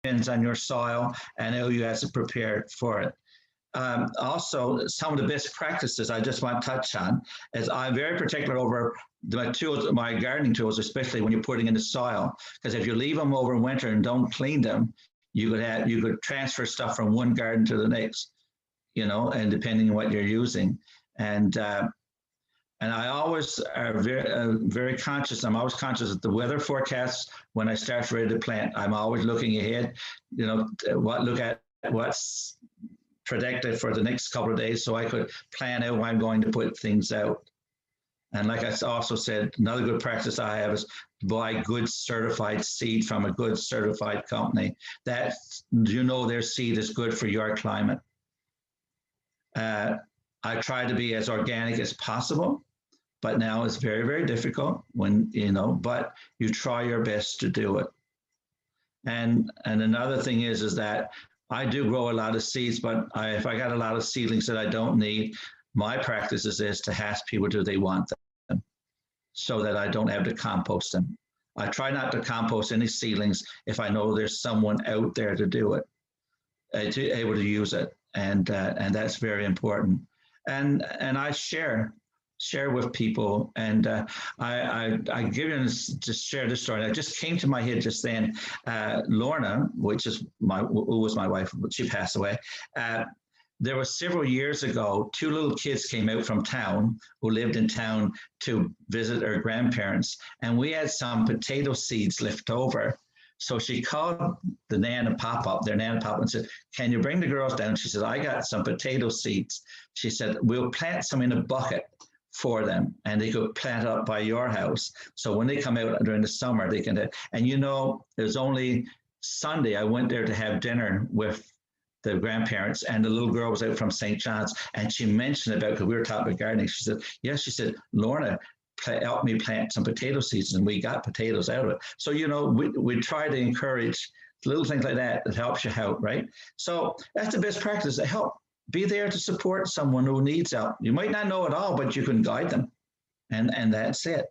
depends on your soil and how you have to prepare for it. Also, some of the best practices I just want to touch on is I'm very particular over my tools, my gardening tools, especially when you're putting in the soil, because if you leave them over winter and don't clean them, you could transfer stuff from one garden to the next, and depending on what you're using. And I always are very conscious. I'm always conscious of the weather forecasts when I start ready to plant. I'm always looking ahead, look at what's predicted for the next couple of days, so I could plan out when I'm going to put things out. And like I also said, another good practice I have is buy good certified seed from a good certified company that their seed is good for your climate. I try to be as organic as possible, but now it's very, very difficult but you try your best to do it. And another thing is that I do grow a lot of seeds, but if I got a lot of seedlings that I don't need, my practice is to ask people, do they want them, so that I don't have to compost them. I try not to compost any seedlings if I know there's someone out there to do it, able to use it, and that's very important. And I share with people, and I give you just share this story. It just came to my head just then. Lorna, who was my wife, but she passed away. There was several years ago, two little kids came out from town who lived in town to visit her grandparents, and we had some potato seeds left over. So she called the Nan and Pop up, their Nan and Pop, and said, "Can you bring the girls down?" She said, "I got some potato seeds." She said, "We'll plant some in a bucket for them, and they could plant up by your house. So when they come out during the summer, they can." And it was only Sunday I went there to have dinner with the grandparents, and the little girl was out from St. John's, and she mentioned about, because we were talking about gardening, she said, yes, she said, Lorna helped me plant some potato seeds, and we got potatoes out of it. So, we try to encourage little things like that helps you out, right? So that's the best practice, to help. Be there to support someone who needs help. You might not know it all, but you can guide them. And that's it,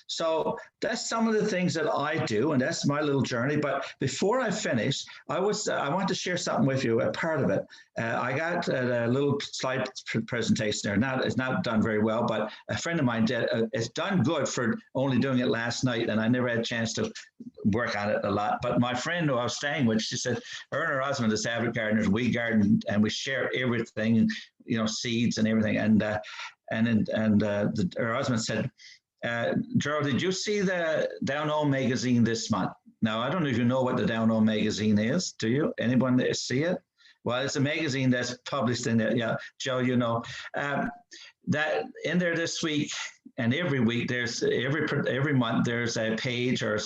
So that's some of the things that I do, and that's my little journey. But before I finish, I want to share something with you, a part of it. I got a little slide presentation there. It's not done very well, but a friend of mine did. It's done good for only doing it last night, and I never had a chance to work on it a lot. But my friend who I was staying with, she said, her and her husband is avid gardeners. We garden and we share everything, seeds and everything. And her husband said, Gerald, did you see the Down Home magazine this month? Now, I don't know if you know what the Down Home magazine is. Do you? Anyone see it? Well, it's a magazine that's published in there. Yeah, Joe, that in there this week and every week, there's every month there's a page or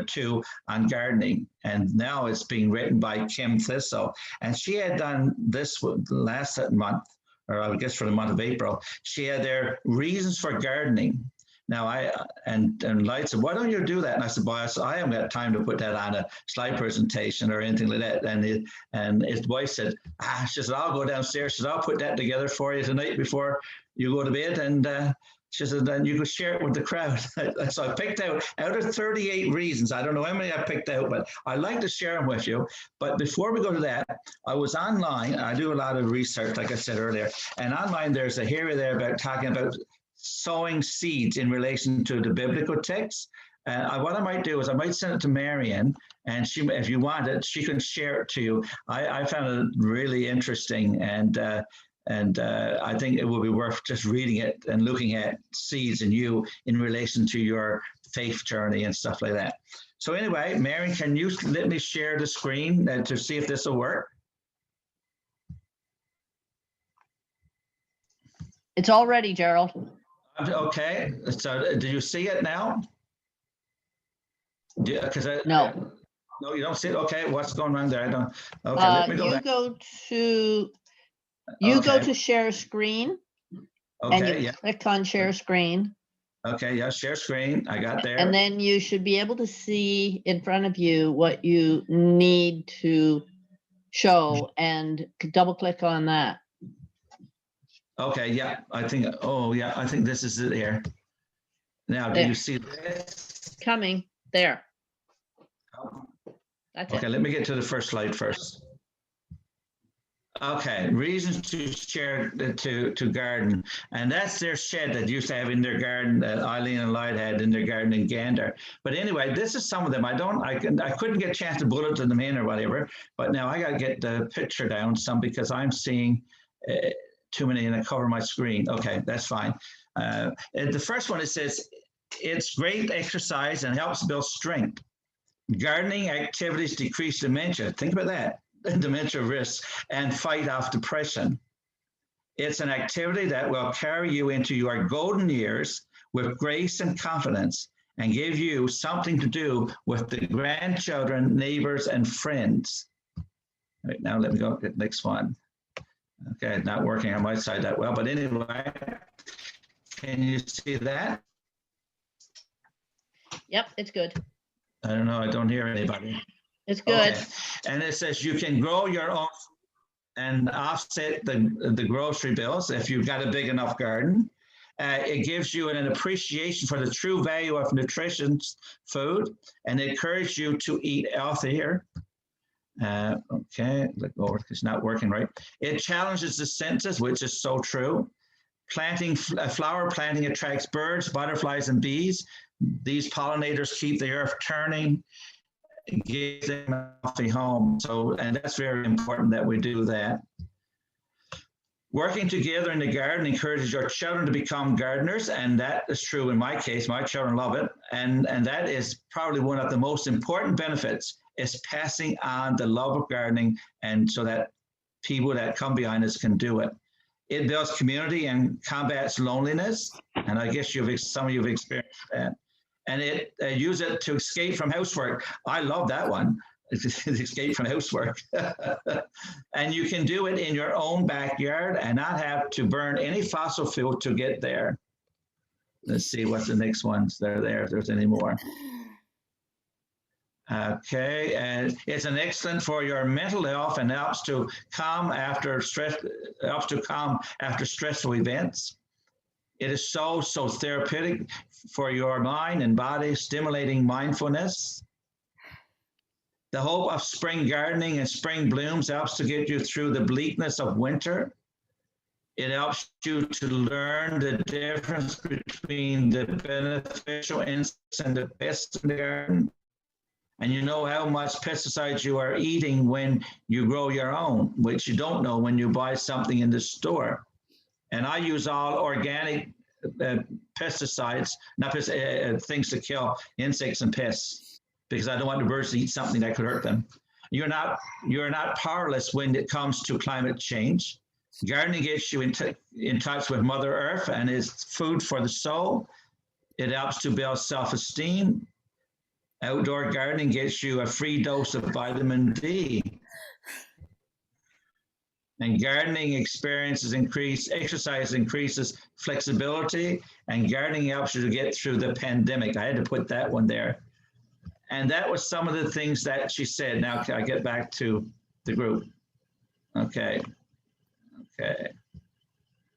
two on gardening, and now it's being written by Kim Thistle, and she had done this last month, or I guess for the month of April. She had their reasons for gardening. Now and Light said, "Why don't you do that?" And I said, "Boss, I haven't got time to put that on a slide presentation or anything like that." And his wife said, she said, "I'll go downstairs. She said, I'll put that together for you tonight before you go to bed." And she said, "Then you could share it with the crowd." So I picked out of 38 reasons. I don't know how many I picked out, but I like to share them with you. But before we go to that, I was online. I do a lot of research, like I said earlier. And online, there's a area there about talking about sowing seeds in relation to the biblical text. What I might do is I might send it to Marian, and she, if you want it, she can share it to you. I found it really interesting, and I think it would be worth just reading it and looking at seeds in you in relation to your faith journey and stuff like that. So anyway, Marian, can you let me share the screen to see if this will work? It's all ready, Gerald. Okay, so do you see it now? No. No, you don't see it? Okay, what's going on there? I don't. Okay, let me go back. Go to share screen. Okay, and you click on share screen. Okay, yeah, share screen. I got there. And then you should be able to see in front of you what you need to show, and double click on that. Okay, yeah, I think this is it here. Now, do you see this? Coming there. That's Okay, it. let me get to the first slide first. Okay, reasons to share to garden, and that's their shed that used to have in their garden that Eileen and Lloyd had in their garden in Gander. But anyway, this is some of them. I couldn't get a chance to bullet them in or whatever. But now I got to get the picture down some because I'm seeing too many and I cover my screen. Okay, that's fine. And the first one, it says it's great exercise and helps build strength. Gardening activities decrease dementia. Think about that. Dementia risks and fight off depression. It's an activity that will carry you into your golden years with grace and confidence and give you something to do with the grandchildren, neighbors, and friends. Right now, let me go to the next one. Okay, not working on my side that well, but anyway, can you see that? Yep, it's good. I don't know, I don't hear anybody. It's good. Okay. And it says you can grow your own and offset the grocery bills if you've got a big enough garden. It gives you an appreciation for the true value of nutritious food and encourages you to eat healthier. Okay, let go. It's not working right. It challenges the senses, which is so true. Flower planting attracts birds, butterflies, and bees. These pollinators keep the earth turning. Give them a healthy home. So, and that's very important that we do that. Working together in the garden encourages your children to become gardeners, and that is true in my case. My children love it, and that is probably one of the most important benefits is passing on the love of gardening, and so that people that come behind us can do it. It builds community and combats loneliness, and I guess some of you have experienced that. And it use it to escape from housework. I love that one. Escape from housework. And you can do it in your own backyard and not have to burn any fossil fuel to get there. Let's see what's the next ones that are there, if there's any more. Okay, and it's an excellent for your mental health and helps to calm after stressful events. It is so therapeutic for your mind and body, stimulating mindfulness. The hope of spring gardening and spring blooms helps to get you through the bleakness of winter. It helps you to learn the difference between the beneficial insects and the pests in the garden. And you know how much pesticides you are eating when you grow your own, which you don't know when you buy something in the store. And I use all organic pesticides, not things to kill insects and pests, because I don't want the birds to eat something that could hurt them. You're not powerless when it comes to climate change. Gardening gets you in touch with Mother Earth and is food for the soul. It helps to build self-esteem. Outdoor gardening gets you a free dose of vitamin D. And gardening experiences exercise increases flexibility, and gardening helps you to get through the pandemic. I had to put that one there. And that was some of the things that she said. Now I get back to the group. Okay.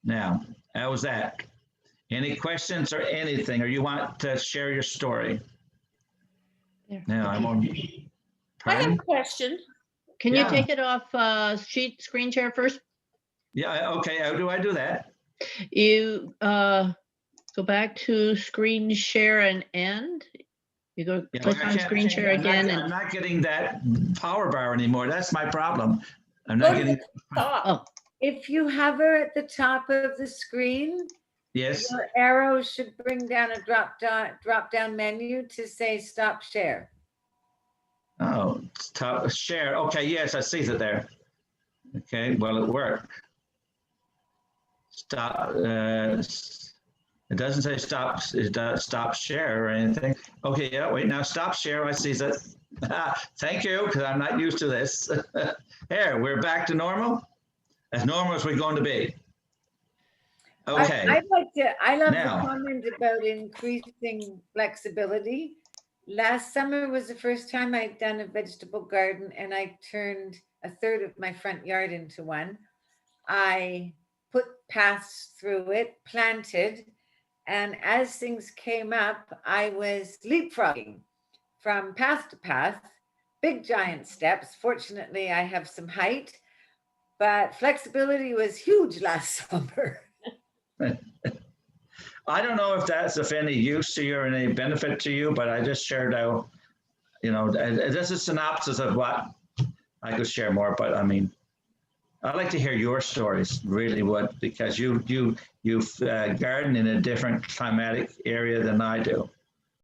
Now, how was that? Any questions or anything, or you want to share your story? There. Now I'm on. I have Pardon? a question. Can Yeah. you take it off screen share first? Yeah, okay, how do I do that? You go back to screen share and end. You go Yeah, click I on can't- screen share again. I'm not getting that power bar anymore. That's my problem. I'm Go not to getting. the top. Oh, If you hover at the top of the screen, Yes. your arrow should bring down a drop down menu to say stop share. Oh, top share. Okay, yes, I see it there. Okay, well, it worked. Stop. It doesn't say stop. It does stop share or anything. Okay, yeah. Wait, now stop share. I see that. Thank you, because I'm not used to this. Here, we're back to normal. As normal as we're going to be. Okay. I love Now. the comment about increasing flexibility. Last summer was the first time I'd done a vegetable garden, and I turned a third of my front yard into one. I put paths through it, planted, and as things came up, I was leapfrogging from path to path, big giant steps. Fortunately, I have some height, but flexibility was huge last summer. I don't know if that's of any use to you or any benefit to you, but I just shared out, this is a synopsis of what I could share more, but I mean, I'd like to hear your stories, really, because you garden in a different climatic area than I do.